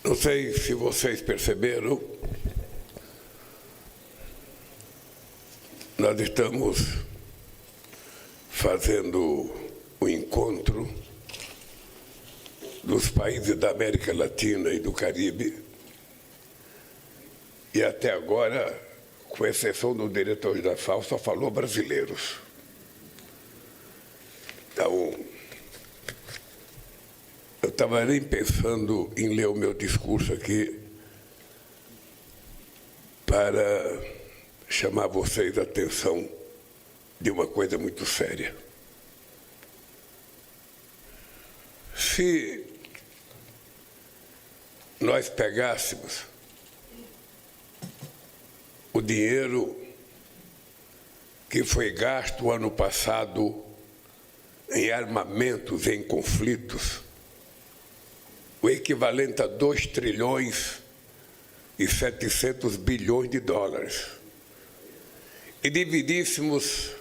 Não sei se vocês perceberam, nós estamos fazendo o encontro dos países da América Latina e do Caribe, e até agora, com exceção do diretor da FAO, só falou brasileiros. Então, eu estava nem pensando em ler o meu discurso aqui para chamar vocês a atenção de uma coisa muito séria. Se nós pegássemos o dinheiro que foi gasto ano passado em armamentos, em conflitos, o equivalente a 2 trilhões e 700 bilhões de dólares, e dividíssemos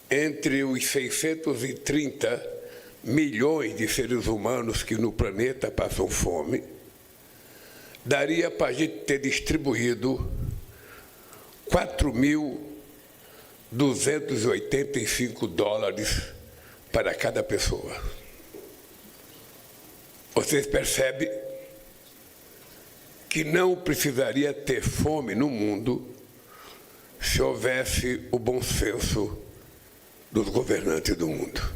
entre os 630 milhões de seres humanos que no planeta passam fome, daria para a gente ter distribuído 4.285 dólares para cada pessoa. Vocês percebem que não precisaria ter fome no mundo se houvesse o bom senso dos governantes do mundo.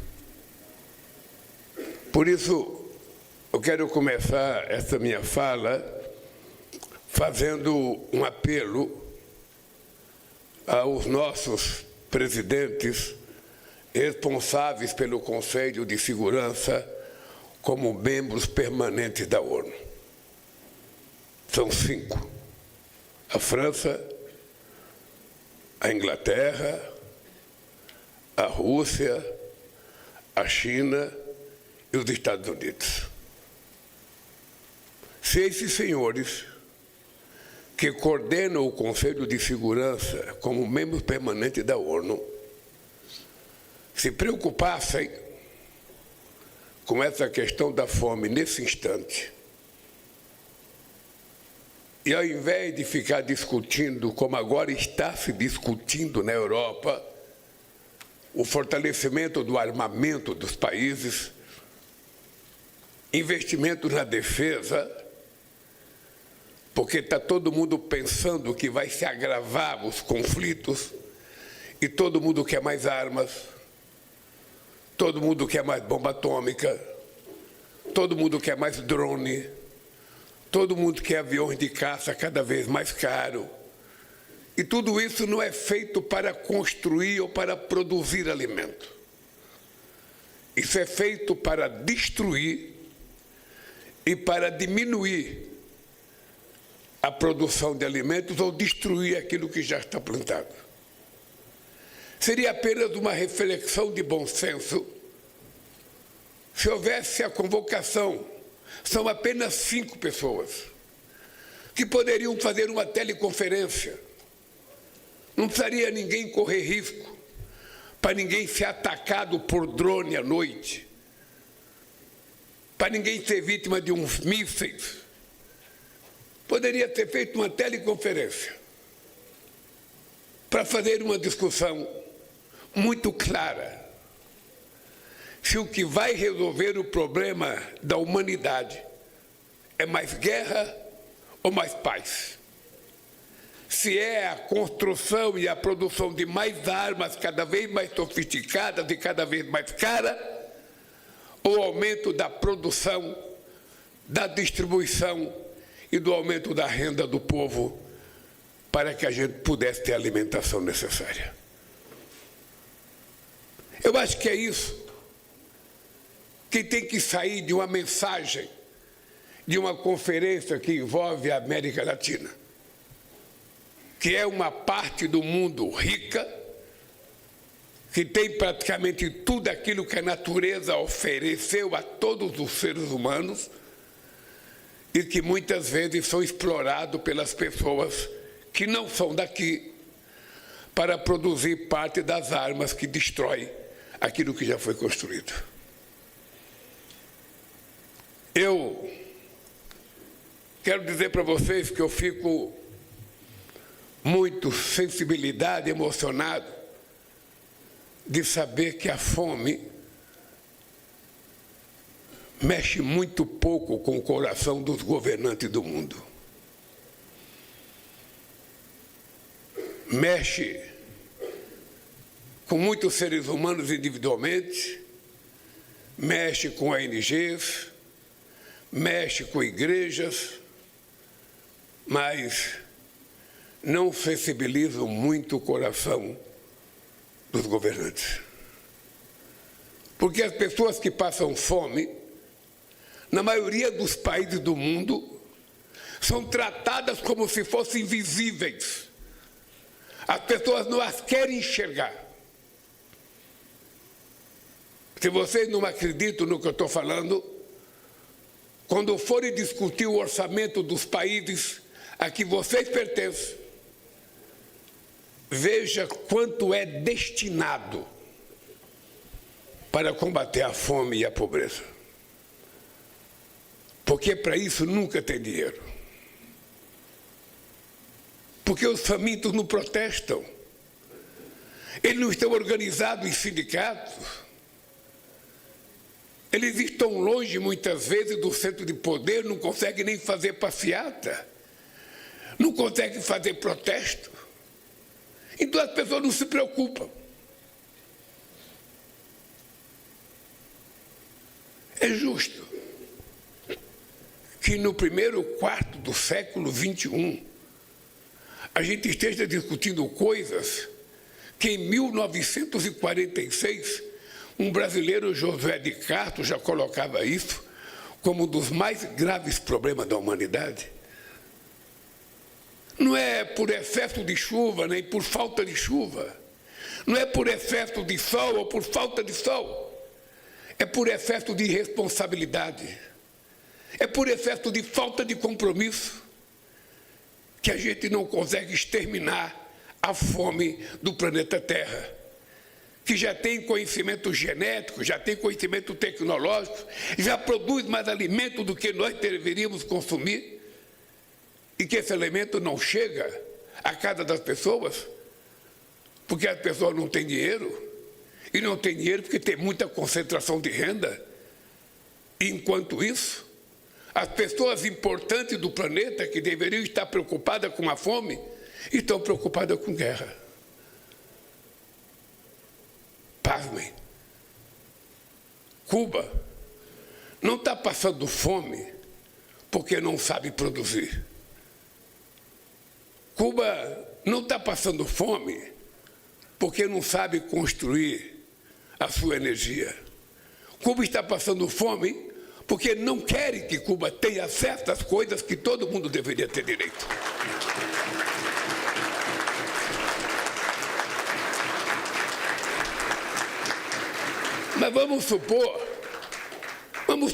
Por isso, eu quero começar essa minha fala fazendo um apelo aos nossos presidentes responsáveis pelo Conselho de Segurança como membros permanentes da ONU. São 5. A França, a Inglaterra, a Rússia, a China e os Estados Unidos. Se esses senhores que coordenam o Conselho de Segurança como membros permanentes da ONU se preocupassem com essa questão da fome nesse instante, e ao invés de ficar discutindo, como agora está se discutindo na Europa, o fortalecimento do armamento dos países, investimento na defesa, porque está todo mundo pensando que vai se agravar os conflitos e todo mundo quer mais armas, todo mundo quer mais bomba atômica, todo mundo quer mais drone, todo mundo quer aviões de caça cada vez mais caro. E tudo isso não é feito para construir ou para produzir alimento. Isso é feito para destruir e para diminuir a produção de alimentos ou destruir aquilo que já está plantado. Seria apenas uma reflexão de bom senso se houvesse a convocação. São apenas 5 pessoas que poderiam fazer uma teleconferência. Não precisaria ninguém correr risco para ninguém ser atacado por drone à noite, para ninguém ser vítima de uns mísseis. Poderia ter feito uma teleconferência para fazer uma discussão muito clara se o que vai resolver o problema da humanidade é mais guerra ou mais paz. Se é a construção e a produção de mais armas cada vez mais sofisticadas e cada vez mais caras, ou o aumento da produção, da distribuição e do aumento da renda do povo para que a gente pudesse ter a alimentação necessária. Eu acho que é isso que tem que sair de uma mensagem, de uma conferência que envolve a América Latina, que é uma parte do mundo rica, que tem praticamente tudo aquilo que a natureza ofereceu a todos os seres humanos e que muitas vezes são explorados pelas pessoas que não são daqui, para produzir parte das armas que destrói aquilo que já foi construído. Eu quero dizer para vocês que eu fico muito sensibilidade, emocionado de saber que a fome mexe muito pouco com o coração dos governantes do mundo. Mexe com muitos seres humanos individualmente, mexe com ONGs, mexe com igrejas, mas não sensibiliza muito o coração dos governantes. Porque as pessoas que passam fome, na maioria dos países do mundo, são tratadas como se fossem invisíveis. As pessoas não as querem enxergar. Se vocês não acreditam no que eu estou falando, quando forem discutir o orçamento dos países a que vocês pertencem, veja quanto é destinado para combater a fome e a pobreza. Porque para isso nunca tem dinheiro. Porque os famintos não protestam. Eles não estão organizados em sindicatos. Eles estão longe, muitas vezes, do centro de poder, não conseguem nem fazer passeata, não conseguem fazer protesto. Então as pessoas não se preocupam. É justo que no primeiro quarto do século XXI a gente esteja discutindo coisas que em 1946 um brasileiro, José de Castro, já colocava isso como um dos mais graves problemas da humanidade. Não é por excesso de chuva, nem por falta de chuva. Não é por excesso de sol ou por falta de sol. É por excesso de irresponsabilidade. É por excesso de falta de compromisso que a gente não consegue exterminar a fome do planeta Terra, que já tem conhecimento genético, já tem conhecimento tecnológico, já produz mais alimento do que nós deveríamos consumir, e que esse alimento não chega à casa das pessoas, porque as pessoas não têm dinheiro, e não têm dinheiro porque tem muita concentração de renda. E, enquanto isso, as pessoas importantes do planeta, que deveriam estar preocupadas com a fome, estão preocupadas com guerra. Pasmem. Cuba não está passando fome porque não sabe produzir. Cuba não está passando fome porque não sabe construir a sua energia. Cuba está passando fome porque não querem que Cuba tenha certas coisas que todo mundo deveria ter direito. Mas vamos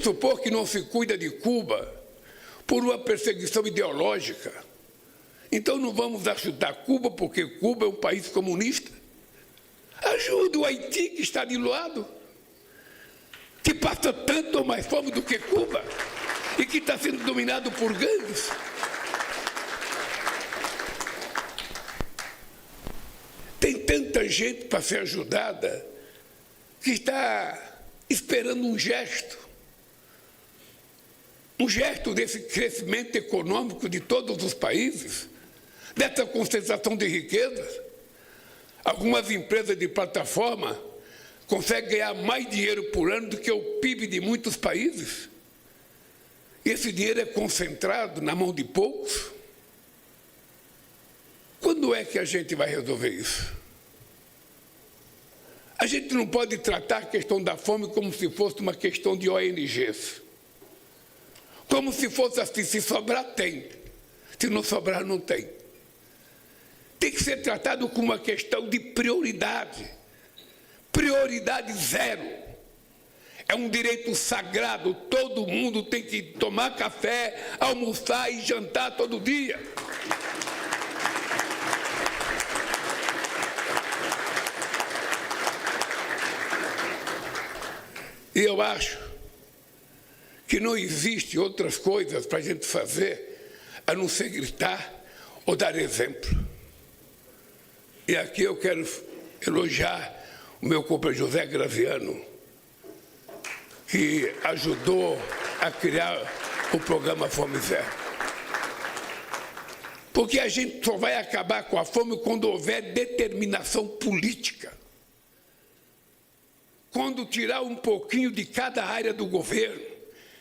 supor que não se cuida de Cuba por uma perseguição ideológica. Então não vamos ajudar Cuba porque Cuba é um país comunista. Ajude o Haiti, que está de lado, que passa tanto ou mais fome do que Cuba e que está sendo dominado por gangues. Tem tanta gente para ser ajudada que está esperando um gesto desse crescimento econômico de todos os países, dessa concentração de riquezas. Algumas empresas de plataforma conseguem ganhar mais dinheiro por ano do que o PIB de muitos países. E esse dinheiro é concentrado na mão de poucos. Quando é que a gente vai resolver isso? A gente não pode tratar a questão da fome como se fosse uma questão de ONGs. Como se fosse assim, se sobrar, tem. Se não sobrar, não tem. Tem que ser tratado como uma questão de prioridade. Prioridade zero. É um direito sagrado. Todo mundo tem que tomar café, almoçar e jantar todo dia. E eu acho que não existe outras coisas para a gente fazer a não ser gritar ou dar exemplo. E aqui eu quero elogiar o meu companheiro José Graziano, que ajudou a criar o programa Fome Zero. Porque a gente só vai acabar com a fome quando houver determinação política. Quando tirar um pouquinho de cada área do governo,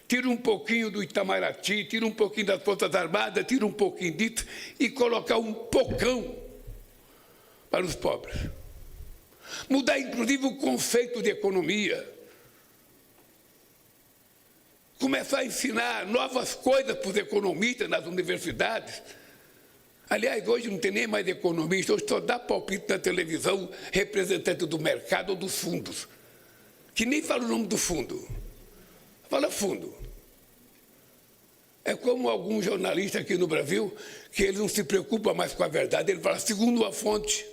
tira um pouquinho do Itamaraty, tira um pouquinho das Forças Armadas, tira um pouquinho disso e colocar um pocão para os pobres. Mudar, inclusive, o conceito de economia. Começar a ensinar novas coisas para os economistas nas universidades. Aliás, hoje não tem nem mais economista, hoje só dá palpite na televisão representante do mercado ou dos fundos, que nem fala o nome do fundo, fala fundo. É como algum jornalista aqui no Brasil, que ele não se preocupa mais com a verdade, ele fala segundo a fonte,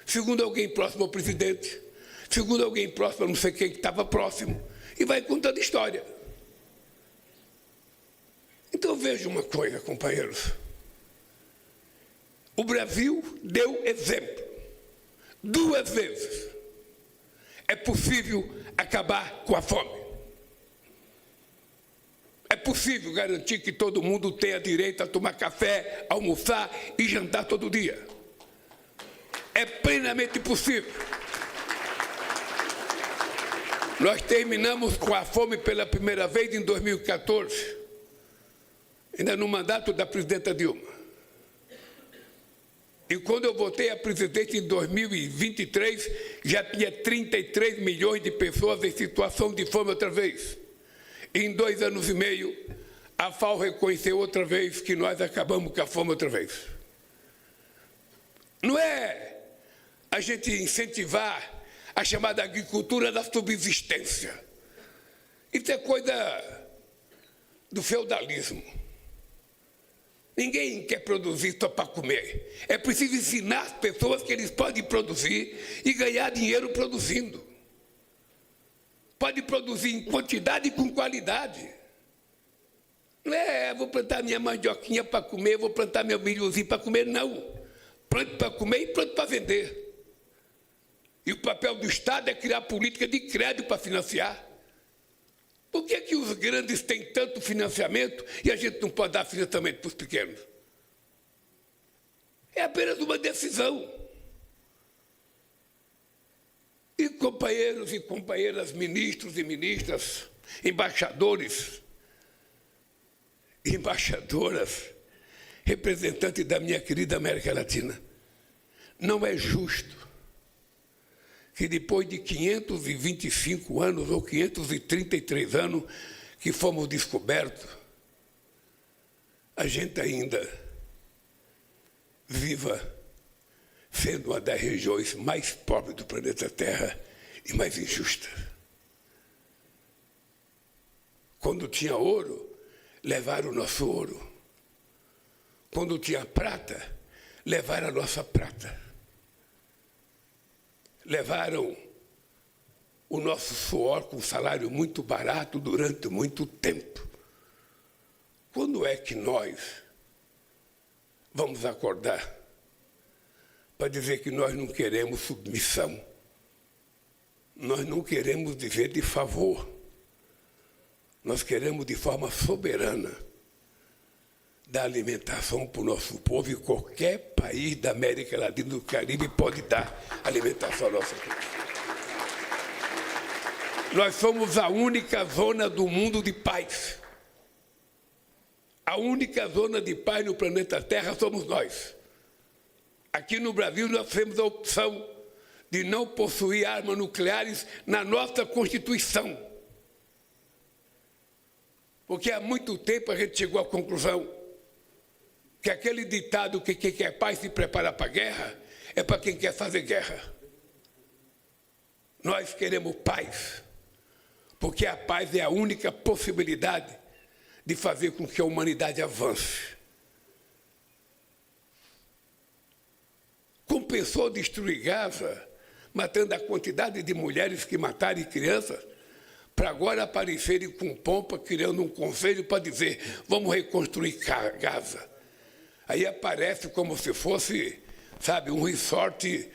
segundo alguém próximo ao presidente, segundo alguém próximo a não sei quem que estava próximo, e vai contando história. Então veja uma coisa, companheiros. O Brasil deu exemplo, 2 vezes. É possível acabar com a fome. É possível garantir que todo mundo tenha direito a tomar café, almoçar e jantar todo dia. É plenamente possível. Nós terminamos com a fome pela primeira vez em 2014, ainda no mandato da presidenta Dilma. E quando eu voltei à presidência em 2023, já tinha 33 milhões de pessoas em situação de fome outra vez. Em 2 anos e meio, a FAO reconheceu outra vez que nós acabamos com a fome outra vez. Não é a gente incentivar a chamada agricultura da subsistência. Isso é coisa do feudalismo. Ninguém quer produzir só para comer. É preciso ensinar as pessoas que eles podem produzir e ganhar dinheiro produzindo. Pode produzir em quantidade e com qualidade. Não é, vou plantar minha mandioquinha para comer, vou plantar meu milhozinho para comer, não. Planto para comer e planto para vender. E o papel do Estado é criar política de crédito para financiar. Por que que os grandes têm tanto financiamento e a gente não pode dar financiamento para os pequenos? É apenas uma decisão. E companheiros e companheiras, ministros e ministras, embaixadores, embaixadoras, representantes da minha querida América Latina, não é justo que depois de 525 anos ou 533 anos que fomos descobertos, a gente ainda viva sendo uma das regiões mais pobres do planeta Terra e mais injusta. Quando tinha ouro, levaram o nosso ouro. Quando tinha prata, levaram a nossa prata. Levaram o nosso suor com salário muito barato durante muito tempo. Quando é que nós vamos acordar para dizer que nós não queremos submissão? Nós não queremos viver de favor. Nós queremos, de forma soberana, dar alimentação para o nosso povo, e qualquer país da América Latina e do Caribe pode dar alimentação ao nosso povo. Nós somos a única zona do mundo de paz. A única zona de paz no planeta Terra somos nós. Aqui no Brasil nós temos a opção de não possuir armas nucleares na nossa Constituição. Porque há muito tempo a gente chegou à conclusão que aquele ditado que quem quer paz se prepara para a guerra é para quem quer fazer guerra. Nós queremos paz, porque a paz é a única possibilidade de fazer com que a humanidade avance. Compensou destruir Gaza, matando a quantidade de mulheres que mataram e crianças, para agora aparecerem com pompa, criando um conselho para dizer, vamos reconstruir Gaza. Aí aparece como se fosse, sabe, um resort,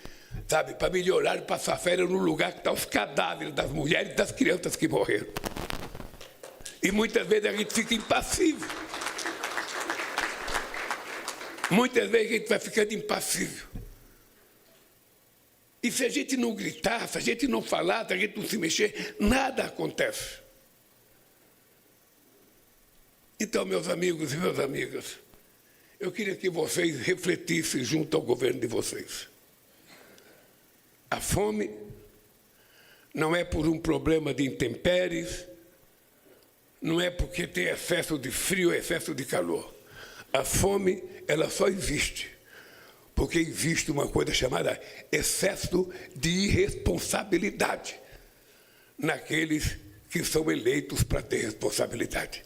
sabe, para melhorar e passar férias no lugar que estão os cadáveres das mulheres e das crianças que morreram. E muitas vezes a gente fica impassível. Muitas vezes a gente vai ficando impassível. E se a gente não gritar, se a gente não falar, se a gente não se mexer, nada acontece. Então, meus amigos e minhas amigas, eu queria que vocês refletissem junto ao governo de vocês. A fome não é por um problema de intempéries, não é porque tem excesso de frio, excesso de calor. A fome, ela só existe porque existe uma coisa chamada excesso de irresponsabilidade naqueles que são eleitos para ter responsabilidade.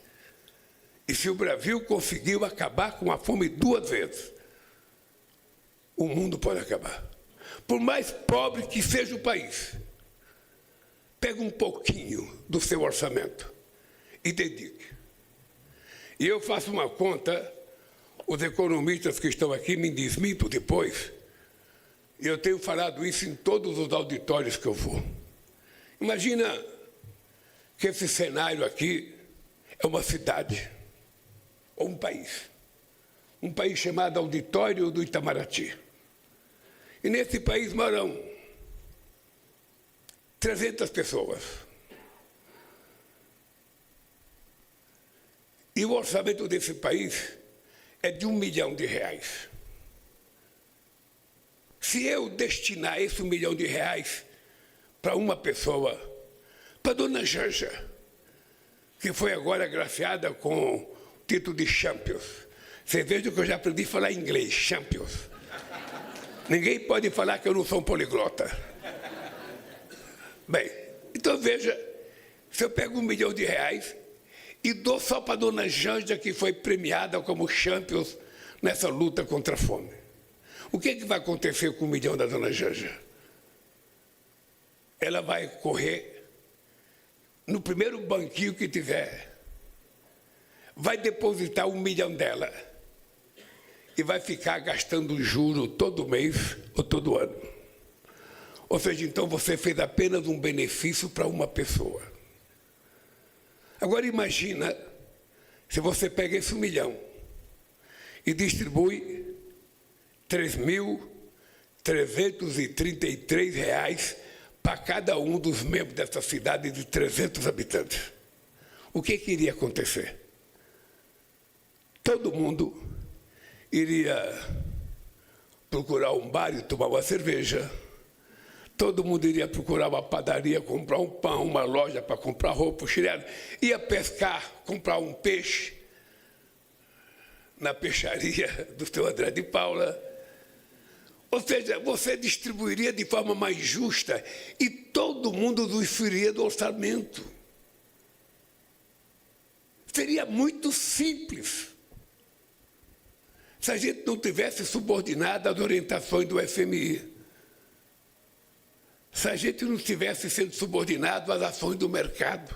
E se o Brasil conseguiu acabar com a fome 2 vezes, o mundo pode acabar. Por mais pobre que seja o país, pega um pouquinho do seu orçamento e dedique. E eu faço uma conta. Os economistas que estão aqui me desmintam depois. E eu tenho falado isso em todos os auditórios que eu vou. Imagina que esse cenário aqui é uma cidade, ou um país. Um país chamado Auditório do Itamaraty. E nesse país moram 300 pessoas. E o orçamento desse país é de R$1 milhão. Se eu destinar esse R$1 milhão para uma pessoa, para a dona Janja, que foi agora agraciada com o título de Champions. Vocês vejam que eu já aprendi a falar inglês, Champions. Ninguém pode falar que eu não sou um poliglota. Bem, então veja, se eu pego R$1 milhão e dou só para a dona Janja, que foi premiada como Champions nessa luta contra a fome. O que vai acontecer com R$1 milhão da dona Janja? Ela vai correr no primeiro banquinho que tiver, vai depositar R$1 milhão dela e vai ficar gastando juro todo mês ou todo ano. Ou seja, então você fez apenas um benefício para uma pessoa. Agora imagina se você pega esse R$1 milhão e distribui R$3.333 para cada um dos membros dessa cidade de 300 habitantes. O que iria acontecer? Todo mundo iria procurar um bar e tomar uma cerveja. Todo mundo iria procurar uma padaria, comprar um pão, uma loja para comprar roupa, chinelo. Ia pescar, comprar um peixe na peixaria do seu André de Paula. Ou seja, você distribuiria de forma mais justa e todo mundo usufruiria do orçamento. Seria muito simples se a gente não tivesse subordinado às orientações do FMI. Se a gente não estivesse sendo subordinado às ações do mercado.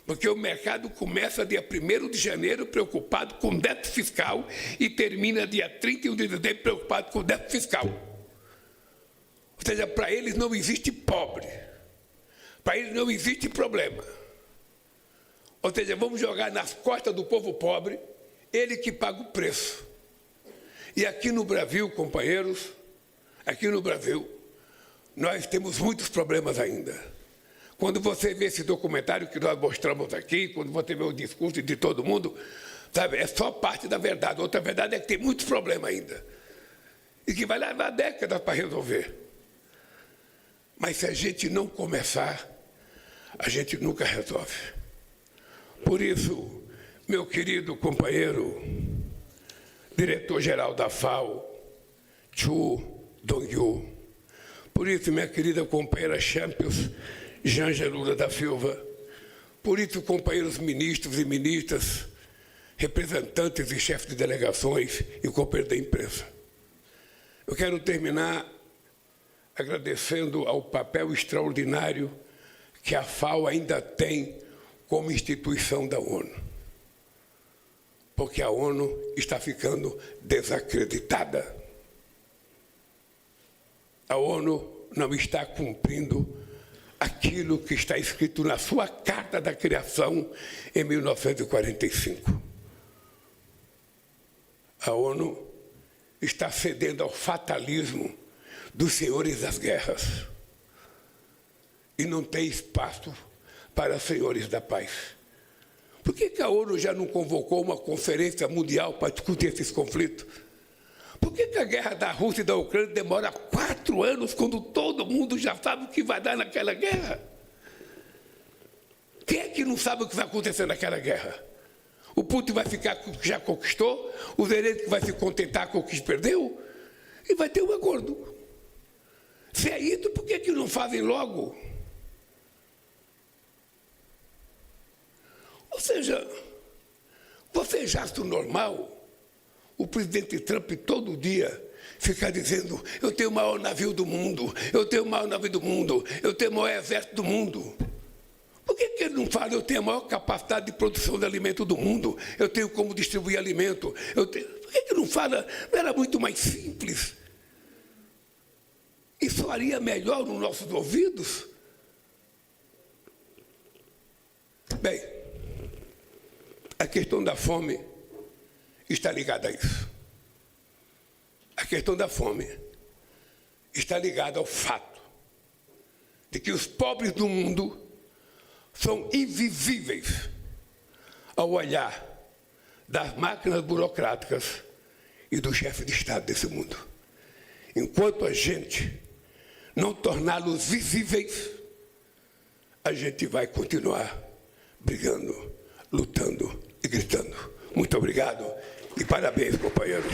Porque o mercado começa dia 1º de janeiro preocupado com déficit fiscal e termina dia 31 de dezembro preocupado com déficit fiscal. Ou seja, para eles não existe pobre. Para eles não existe problema. Ou seja, vamos jogar nas costas do povo pobre, ele que paga o preço. E aqui no Brasil, companheiros, aqui no Brasil, nós temos muitos problemas ainda. Quando você vê esse documentário que nós mostramos aqui, quando você vê o discurso de todo mundo, sabe, é só parte da verdade. Outra verdade é que tem muitos problemas ainda. E que vai levar décadas para resolver. Mas se a gente não começar, a gente nunca resolve. Por isso, meu querido companheiro, diretor-geral da FAO, Chu Dong-yu, por isso, minha querida companheira Champions, Janja Lula da Silva, por isso, companheiros ministros e ministras, representantes e chefes de delegações e companheiros da imprensa. Eu quero terminar agradecendo ao papel extraordinário que a FAO ainda tem como instituição da ONU. Porque a ONU está ficando desacreditada. A ONU não está cumprindo aquilo que está escrito na sua Carta da Criação em 1945. A ONU está cedendo ao fatalismo dos senhores das guerras e não tem espaço para senhores da paz. Por que a ONU já não convocou uma conferência mundial para discutir esses conflitos? Por que a guerra da Rússia e da Ucrânia demora 4 anos, quando todo mundo já sabe o que vai dar naquela guerra? Quem é que não sabe o que vai acontecer naquela guerra? O Putin vai ficar com o que já conquistou, o Zelensky vai se contentar com o que perdeu e vai ter um acordo. Se é isso, por que não fazem logo? Ou seja, você já acha normal o presidente Trump todo dia ficar dizendo: eu tenho o maior navio do mundo, eu tenho o maior navio do mundo, eu tenho o maior exército do mundo? Por que ele não fala: eu tenho a maior capacidade de produção de alimento do mundo, eu tenho como distribuir alimento? Por que ele não fala? Não era muito mais simples? E soaria melhor nos nossos ouvidos? Bem, a questão da fome está ligada a isso. A questão da fome está ligada ao fato de que os pobres do mundo são invisíveis ao olhar das máquinas burocráticas e do chefe de Estado desse mundo. Enquanto a gente não torná-los visíveis, a gente vai continuar brigando, lutando e gritando. Muito obrigado e parabéns, companheiros.